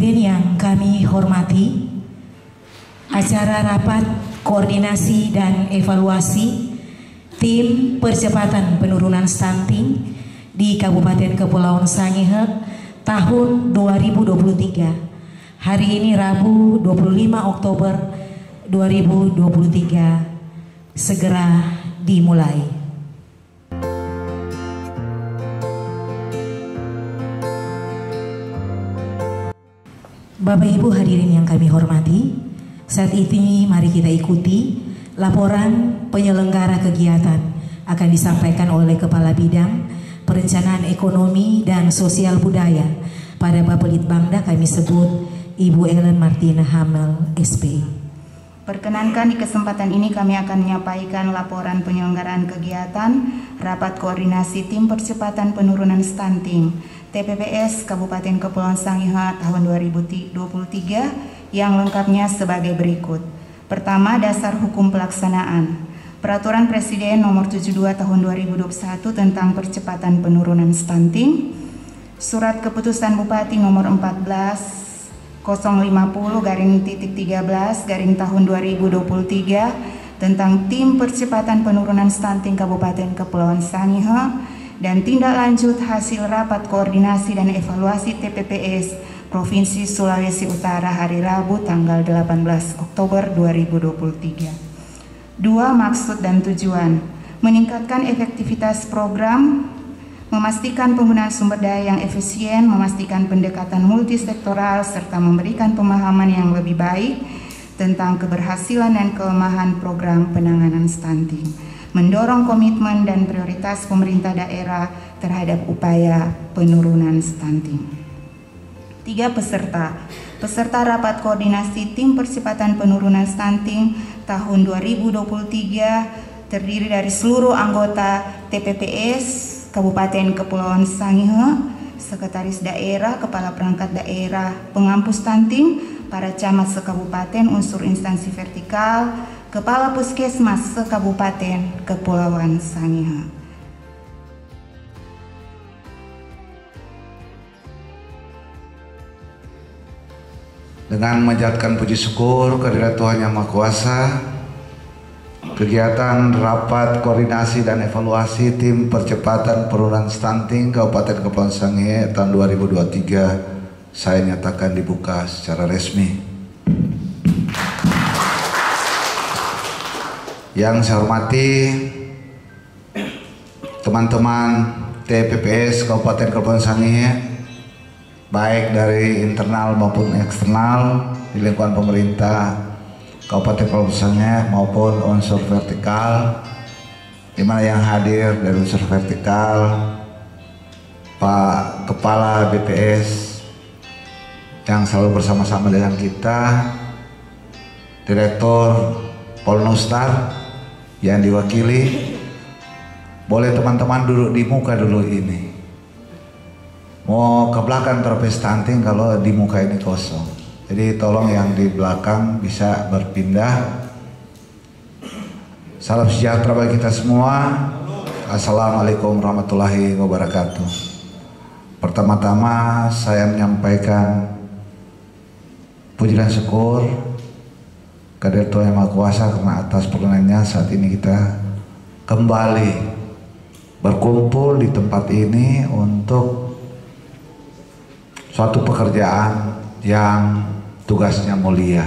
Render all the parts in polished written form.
Hadirin yang kami hormati, acara rapat koordinasi dan evaluasi tim percepatan penurunan stunting di Kabupaten Kepulauan Sangihe tahun 2023. Hari ini Rabu 25 Oktober 2023 segera dimulai. Bapak Ibu hadirin yang kami hormati, saat ini mari kita ikuti laporan penyelenggara kegiatan akan disampaikan oleh Kepala Bidang Perencanaan Ekonomi dan Sosial Budaya pada Bapelitbangda, kami sebut Ibu Ellen Martina Hamel, SPI. Perkenankan di kesempatan ini kami akan menyampaikan laporan penyelenggaraan kegiatan Rapat Koordinasi Tim Percepatan Penurunan Stunting TPPS Kabupaten Kepulauan Sangihe tahun 2023 yang lengkapnya sebagai berikut. Pertama, dasar hukum pelaksanaan. Peraturan Presiden Nomor 72 Tahun 2021 tentang percepatan penurunan stunting. Surat Keputusan Bupati Nomor 14/050/13 tahun 2023 tentang Tim Percepatan Penurunan Stunting Kabupaten Kepulauan Sangihe dan tindak lanjut hasil rapat koordinasi dan evaluasi TPPS Provinsi Sulawesi Utara hari Rabu tanggal 18 Oktober 2023. 2. Maksud dan tujuan: meningkatkan efektivitas program, memastikan penggunaan sumber daya yang efisien, memastikan pendekatan multisektoral, serta memberikan pemahaman yang lebih baik tentang keberhasilan dan kelemahan program penanganan stunting, mendorong komitmen dan prioritas pemerintah daerah terhadap upaya penurunan stunting. 3. Peserta Rapat Koordinasi Tim Percepatan Penurunan Stunting tahun 2023 terdiri dari seluruh anggota TPPS Kabupaten Kepulauan Sangihe, Sekretaris Daerah, Kepala Perangkat Daerah, Pengampu Stunting, para camat sekabupaten, unsur instansi vertikal, Kepala Puskesmas se-Kabupaten Kepulauan Sangihe. Dengan menjadikan puji syukur kehadirat Tuhan Yang Maha Kuasa, kegiatan rapat koordinasi dan evaluasi tim percepatan penurunan stunting Kabupaten Kepulauan Sangihe tahun 2023 saya nyatakan dibuka secara resmi. Yang saya hormati teman-teman TPPS Kabupaten Kepulauan Sangihe, baik dari internal maupun eksternal di lingkungan pemerintah Kabupaten Kepulauan Sangihe maupun unsur vertikal, di mana yang hadir dari unsur vertikal Pak Kepala BPS yang selalu bersama-sama dengan kita, Direktur Polnustar yang diwakili. Boleh teman-teman duduk di muka dulu ini. Mau ke belakang terpes stunting kalau di muka ini kosong. Jadi tolong yang di belakang bisa berpindah. Salam sejahtera bagi kita semua. Assalamualaikum warahmatullahi wabarakatuh. Pertama-tama saya menyampaikan puji dan syukur kehadirat Tuhan Yang Maha Kuasa karena atas perkenanannya saat ini kita kembali berkumpul di tempat ini untuk suatu pekerjaan yang tugasnya mulia.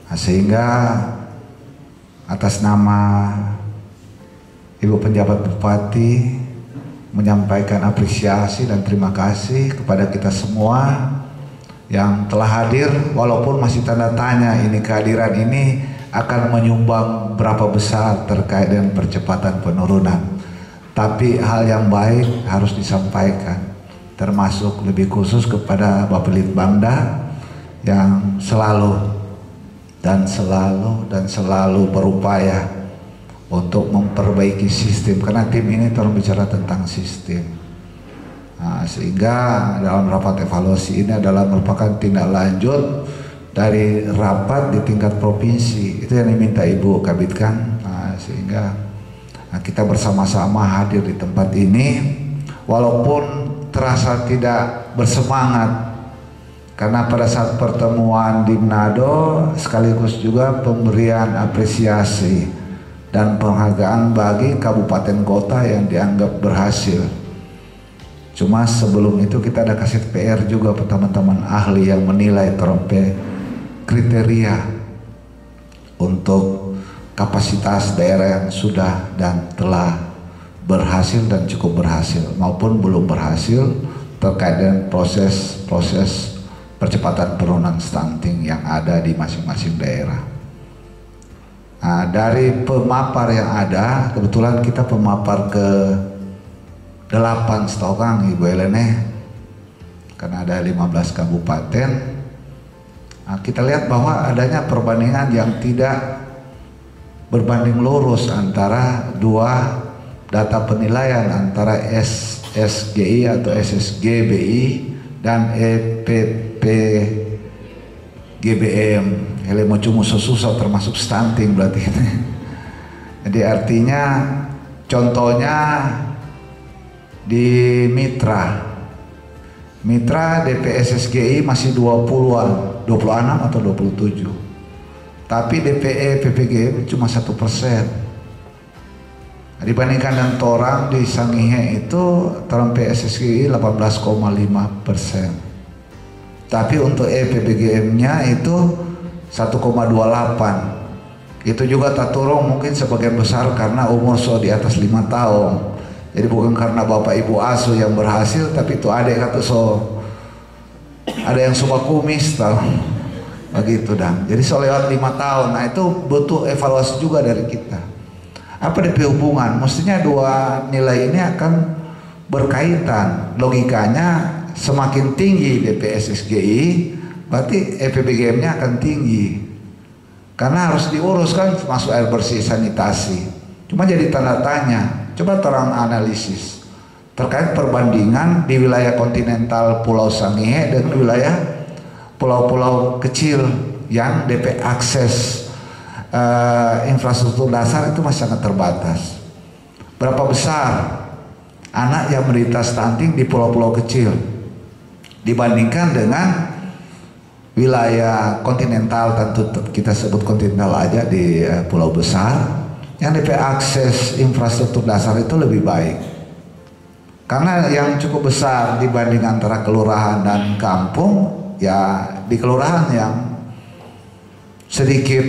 Nah, sehingga atas nama Ibu Penjabat Bupati menyampaikan apresiasi dan terima kasih kepada kita semua yang telah hadir, walaupun masih tanda tanya ini kehadiran ini akan menyumbang berapa besar terkait dengan percepatan penurunan. Tapi hal yang baik harus disampaikan, termasuk lebih khusus kepada Bapelitbangda yang selalu berupaya untuk memperbaiki sistem, karena tim ini terus bicara tentang sistem. Nah, sehingga dalam rapat evaluasi ini adalah merupakan tindak lanjut dari rapat di tingkat provinsi. Itu yang diminta Ibu Kabitkan. Nah, sehingga kita bersama-sama hadir di tempat ini, walaupun terasa tidak bersemangat karena pada saat pertemuan di Manado sekaligus juga pemberian apresiasi dan penghargaan bagi kabupaten kota yang dianggap berhasil. Cuma sebelum itu kita ada kasih PR juga ke teman-teman ahli yang menilai terompe kriteria untuk kapasitas daerah yang sudah dan telah berhasil dan cukup berhasil maupun belum berhasil terkait dengan proses percepatan penurunan stunting yang ada di masing-masing daerah. Nah, dari pemapar yang ada, kebetulan kita pemapar ke 8 stokang Ibu Elene, karena ada 15 kabupaten. Nah, kita lihat bahwa adanya perbandingan yang tidak berbanding lurus antara dua data penilaian antara SSGI atau SSGBI dan EPPGBM. Hele mau cuma susah termasuk stunting berarti. Jadi artinya contohnya di Mitra DPSSGI masih 20-an, 26 atau 27. Tapi DPE PPGM cuma 1%. Dibandingkan dengan torang di Sangihe itu torang PSSGI 18,5%. Tapi untuk EPPGM-nya itu 1,28. Itu juga tak turun mungkin sebagian besar karena umur so di atas 5 tahun. Jadi bukan karena bapak ibu asuh yang berhasil, tapi itu adik kata so ada yang suka kumis tahu begitu dah. Jadi so lewat 5 tahun. Nah itu butuh evaluasi juga dari kita. Apa DP hubungan? Mestinya dua nilai ini akan berkaitan. Logikanya semakin tinggi DPSSGI berarti EPPGM-nya akan tinggi. Karena harus diurus kan masuk air bersih sanitasi. Cuma jadi tanda tanya. Coba terang analisis terkait perbandingan di wilayah kontinental Pulau Sangihe dan wilayah pulau-pulau kecil yang DP akses infrastruktur dasar itu masih sangat terbatas. Berapa besar anak yang menderita stunting di pulau-pulau kecil dibandingkan dengan wilayah kontinental, tentu kita sebut kontinental aja di pulau besar yang DP akses infrastruktur dasar itu lebih baik. Karena yang cukup besar dibanding antara kelurahan dan kampung, ya di kelurahan yang sedikit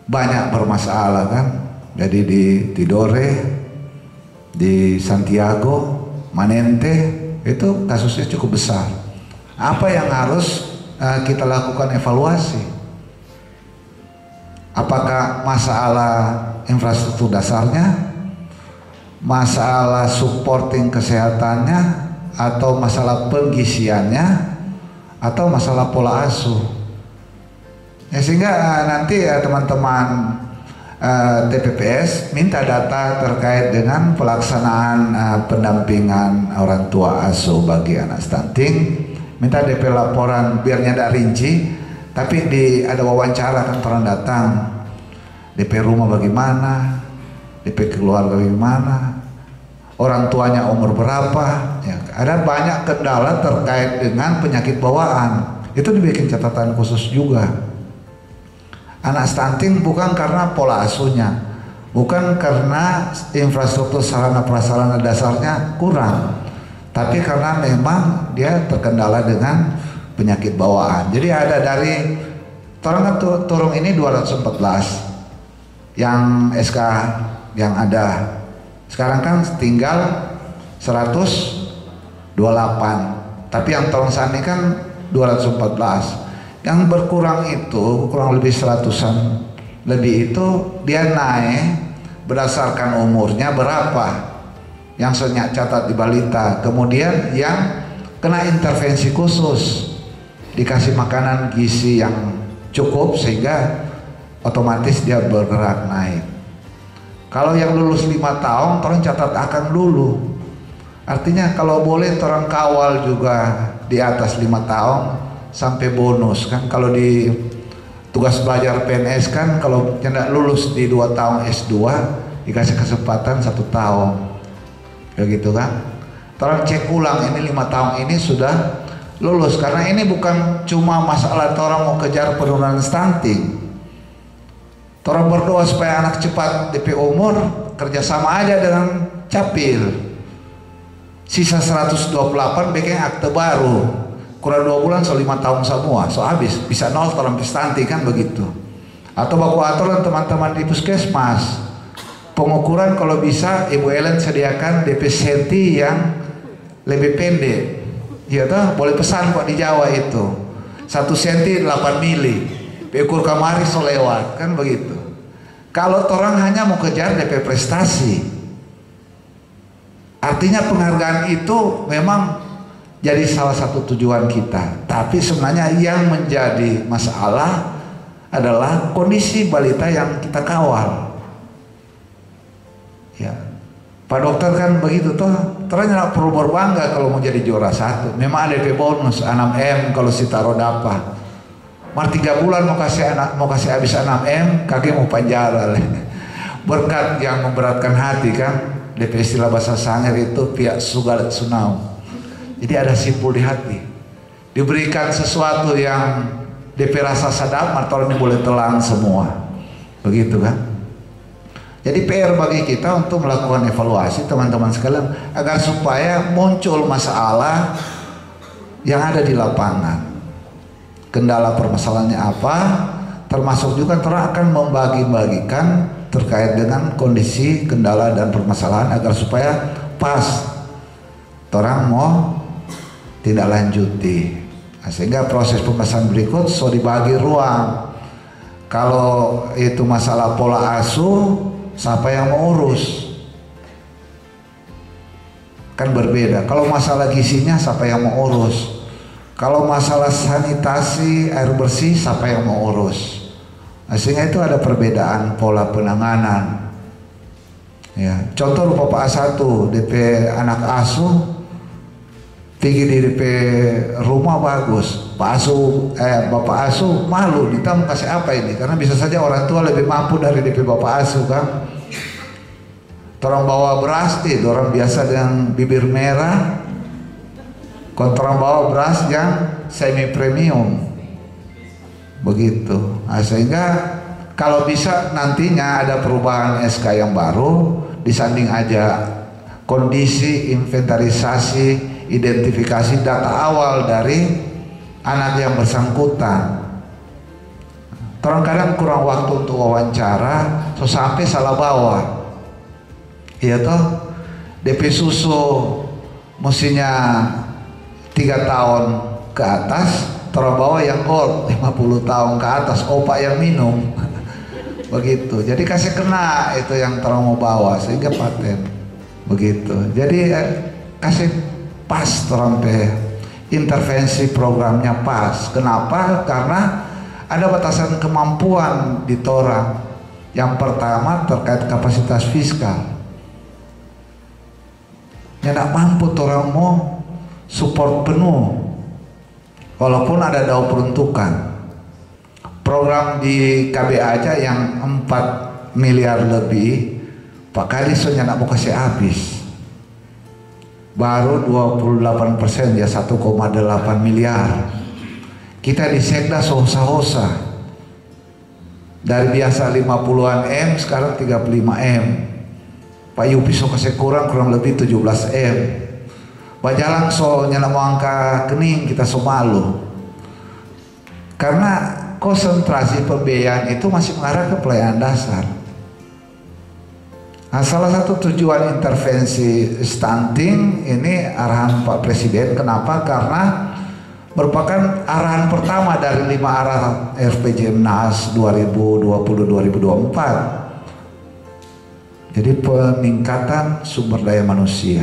banyak bermasalah kan. Jadi di Tidore, di Santiago, Manente itu kasusnya cukup besar. Apa yang harus kita lakukan evaluasi? Apakah masalah infrastruktur dasarnya, masalah supporting kesehatannya, atau masalah pengisiannya, atau masalah pola asuh? Ya, sehingga nanti teman-teman TPPS minta data terkait dengan pelaksanaan pendampingan orang tua asuh bagi anak stunting, minta DP laporan biarnya tidak rinci, tapi ada wawancara kan orang datang, DP rumah bagaimana, DP keluarga bagaimana, orang tuanya umur berapa, ya, ada banyak kendala terkait dengan penyakit bawaan. Itu dibikin catatan khusus juga. Anak stunting bukan karena pola asuhnya, bukan karena infrastruktur sarana prasarana dasarnya kurang, tapi karena memang dia terkendala dengan penyakit bawaan. Jadi ada dari turun ini 214 yang SK yang ada. Sekarang kan tinggal 128. Tapi yang tahun sani kan 214. Yang berkurang itu kurang lebih 100-an lebih itu dia naik berdasarkan umurnya berapa. Yang senyak catat di balita. Kemudian yang kena intervensi khusus, dikasih makanan gizi yang cukup sehingga otomatis dia bergerak naik. Kalau yang lulus 5 tahun, orang catat akan dulu. Artinya kalau boleh orang kawal juga di atas 5 tahun sampai bonus kan. Kalau di tugas belajar PNS kan kalau tidak lulus di 2 tahun S2 dikasih kesempatan 1 tahun. Kayak gitu kan. Orang cek ulang ini 5 tahun ini sudah lulus, karena ini bukan cuma masalah orang mau kejar penurunan stunting. Orang berdoa supaya anak cepat DP umur, kerjasama aja dengan Capil. Sisa 128 bikin akte baru, kurang 2 bulan so 5 tahun semua, so habis, bisa 0 orang stunting kan begitu. Atau baku aturan teman-teman di puskesmas, pengukuran kalau bisa Ibu Ellen sediakan DP senti yang lebih pendek. Ya toh, boleh pesan kok di Jawa itu 1 senti 8 mili, ukur kamari so lewat kan begitu. Kalau orang hanya mau kejar DP prestasi, artinya penghargaan itu memang jadi salah satu tujuan kita. Tapi sebenarnya yang menjadi masalah adalah kondisi balita yang kita kawal. Ya, Pak Dokter kan begitu toh. Ternyata perlu berbangga kalau mau jadi juara 1. Memang ada DP bonus 6M kalau si taruh dapat. Mar 3 bulan mau kasih habis 6M, kaki mau penjara. Berkat yang memberatkan hati kan. DP istilah bahasa Sangir itu pihak sugalet sunau. Jadi ada simpul di hati. Diberikan sesuatu yang DP rasa sadap, martor ini boleh telan semua. Begitu kan? Jadi PR bagi kita untuk melakukan evaluasi teman-teman sekalian, agar supaya muncul masalah yang ada di lapangan. Kendala permasalahannya apa, termasuk juga orang akan membagi-bagikan terkait dengan kondisi, kendala dan permasalahan agar supaya pas orang mau tidak lanjuti. Nah, sehingga proses pembahasan berikut so dibagi ruang. Kalau itu masalah pola asuh, siapa yang mau urus? Kan berbeda. Kalau masalah gizinya, siapa yang mau urus? Kalau masalah sanitasi, air bersih, siapa yang mau urus? Nah, sehingga itu ada perbedaan pola penanganan. Ya, contoh Bapak A1, DP anak asuh tinggi di DP rumah bagus, Bapak asuh malu, kita mau kasih apa ini? Karena bisa saja orang tua lebih mampu dari DP Bapak asuh kan. Orang bawa beras, orang biasa dengan bibir merah, orang bawa beras yang semi premium, begitu. Nah, sehingga kalau bisa nantinya ada perubahan SK yang baru, disanding aja kondisi inventarisasi, identifikasi data awal dari anak yang bersangkutan. Orang kadang kurang waktu untuk wawancara, so sampai salah bawa. Iya toh, DP susu mestinya 3 tahun ke atas, orang bawa yang gold 50 tahun ke atas, opak yang minum. Begitu. Jadi kasih kena itu yang orang mau bawa sehingga paten. Begitu. Jadi kasih pas terampe intervensi programnya pas. Kenapa? Karena ada batasan kemampuan di torang. Yang pertama terkait kapasitas fiskal. Ya tidak mampu torang mau support penuh, walaupun ada dau peruntukan. Program di KB aja yang 4 miliar lebih, Pak Kadi soalnya nak mau kasih habis. Baru 28% ya 1,8 miliar. Kita di Sekda sosa-sosa. Dari biasa 50-an M sekarang 35 M. Pak Yupi so kasih kurang lebih 17 M. Pak Jalang so nyala mau angka kening kita so malu. Karena konsentrasi pembiayaan itu masih mengarah ke pelayanan dasar. Nah, salah satu tujuan intervensi stunting ini arahan Pak Presiden. Kenapa? Karena merupakan arahan pertama dari 5 arah RPJMNAS 2020-2024. Jadi peningkatan sumber daya manusia.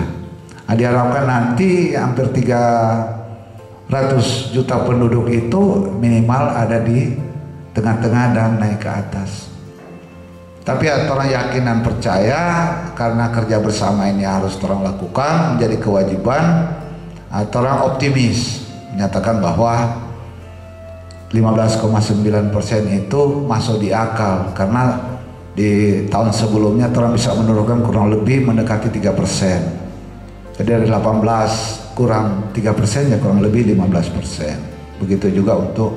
Nah, diharapkan nanti hampir 300 juta penduduk itu minimal ada di tengah-tengah dan naik ke atas. Tapi orang yakin dan percaya karena kerja bersama ini harus orang lakukan menjadi kewajiban. Orang optimis menyatakan bahwa 15,9% itu masuk di akal karena di tahun sebelumnya orang bisa menurunkan kurang lebih mendekati 3%. Jadi dari 18 kurang 3% ya kurang lebih 15%. Begitu juga untuk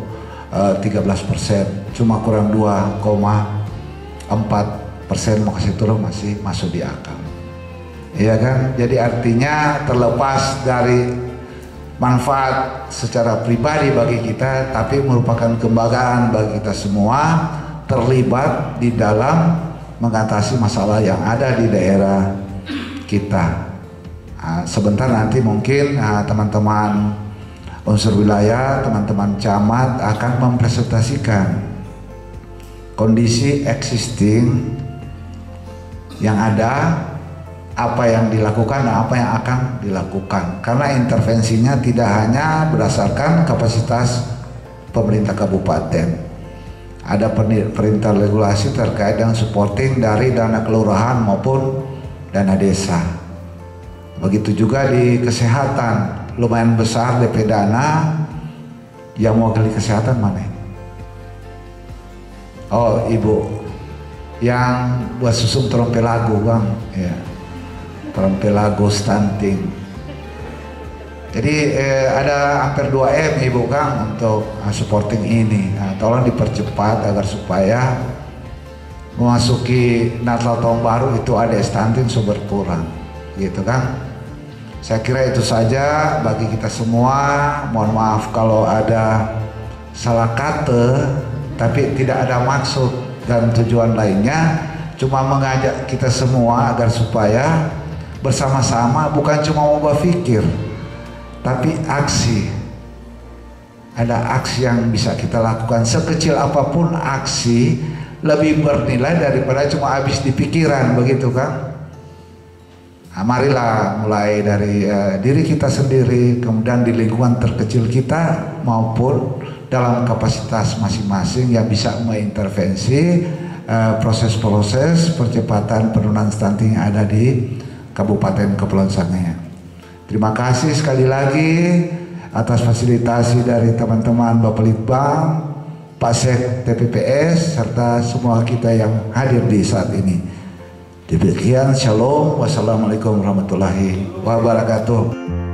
13%, cuma kurang 2,4% mau kasih turun masih masuk di akal. Iya kan? Jadi artinya terlepas dari manfaat secara pribadi bagi kita, tapi merupakan kebanggaan bagi kita semua terlibat di dalam mengatasi masalah yang ada di daerah kita. Sebentar nanti mungkin teman-teman unsur wilayah, teman-teman camat akan mempresentasikan kondisi existing yang ada, apa yang dilakukan dan apa yang akan dilakukan. Karena intervensinya tidak hanya berdasarkan kapasitas pemerintah kabupaten, ada perintah regulasi terkait dengan supporting dari dana kelurahan maupun dana desa. Begitu juga di kesehatan, lumayan besar DP dana. Yang mewakili kesehatan mana? Oh, ibu yang buat susum trompelago bang, ya, trompelago stunting. Jadi ada hampir 2M ibu Kang untuk supporting ini. Tolong dipercepat agar supaya memasuki Natal tahun baru itu ada stunting so berkurang, gitu kan? Saya kira itu saja bagi kita semua. Mohon maaf kalau ada salah kata, tapi tidak ada maksud dan tujuan lainnya. Cuma mengajak kita semua agar supaya bersama-sama bukan cuma mau berpikir, tapi aksi. Ada aksi yang bisa kita lakukan, sekecil apapun aksi lebih bernilai daripada cuma habis di pikiran, begitu kan? Marilah mulai dari diri kita sendiri, kemudian di lingkungan terkecil kita maupun dalam kapasitas masing-masing yang bisa mengintervensi proses-proses percepatan penurunan stunting yang ada di Kabupaten Kepulauan Sangihe. Terima kasih sekali lagi atas fasilitasi dari teman-teman Bapak Litbang, Pak Sek TPPS, serta semua kita yang hadir di saat ini. Demikian, shalom, wassalamualaikum warahmatullahi wabarakatuh.